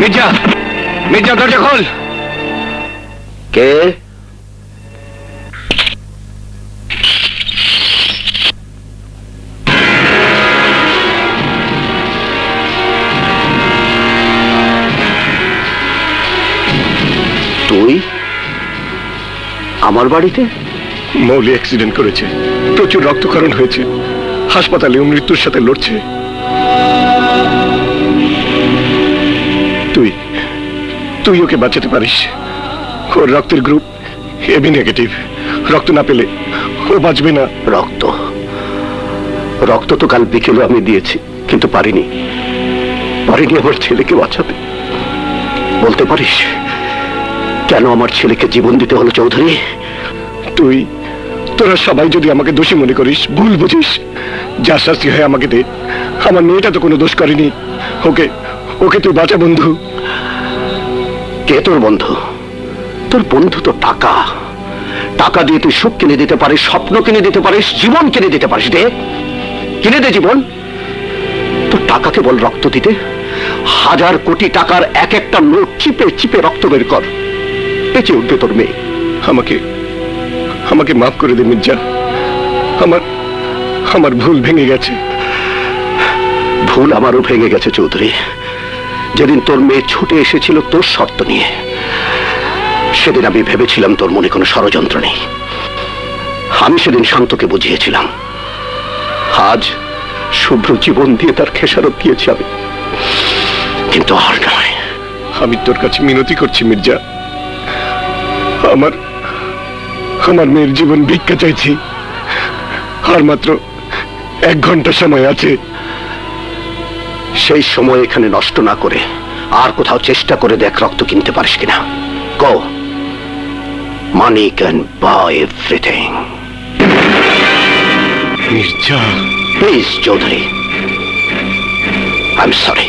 মির্জা, মির্জা দরজা খোল। কে? তুই আমার বাড়িতে? মৌলি অ্যাক্সিডেন্ট করেছে, প্রচুর রক্তক্ষরণ হয়েছে, হাসপাতালে ও মৃত্যুর সাথে লড়ছে। তুই তুই ওকে বাঁচাতে পারিস। ওর রক্তের গ্রুপ এবি নেগেটিভ। রক্ত না পেলে ও বাঁচবে না। রক্ত রক্ত তো কাল বিকেলে আমি দিয়েছি, কিন্তু পারিনি আমার ছেলেকে বাঁচাতে। বলতে পারিস কেন আমার ছেলেকে জীবন দিতে হলো চৌধুরী? তোরা সবাই যদি আমাকে দোষী মনে করিস, ভুল বুঝিস, যা শাস্তি হয় আমাকে দে। আমার মেয়েটা তো কোনো দোষ করেনি। ওকে ওকে তুই বাঁচা বন্ধু। কে তোর বন্ধু? তোর বন্ধু তো টাকা। টাকা দিয়ে তুই সুখ কিনে দিতে পারিস, স্বপ্ন কিনে দিতে পারিস, জীবন কিনে দিতে পারিস। দে, কিনে দে জীবন। তোর টাকাকে বল রক্ত দিতে। 1000 কোটি টাকার এক একটা নোট চিপে চিপে রক্ত বের কর, বেঁচে উঠবে তোর মেয়ে। আমাকে আমাকে মাফ করে দে মির্জা। আমার ভুল ভেঙে গেছে। ভুল আমারও ভেঙে গেছে চৌধুরী। যেদিন তোর মেয়ে ছুটে এসেছিল তোর শর্ত নিয়ে, সেদিন আমি ভেবেছিলাম তোর মনে কোনো ষড়যন্ত্র নেই। আমি সেদিন শান্তকে বুঝিয়েছিলাম। আজ শুভ্র জীবন দিয়ে তার খেসারত দিয়েছি আমি, কিন্তু আর নয়। আমি তোর কাছে মিনতি করছি মির্জা, আমার মেয়ের জীবন ভিক্ষা চাইছি। আর মাত্র 1 ঘন্টা সময় আছে। সেই সময় এখানে নষ্ট না করে আর কোথাও চেষ্টা করে দেখ রক্ত কিনতে পারিস কিনা। Go, money can buy everything. Mirza, please Chowdhury, I am sorry.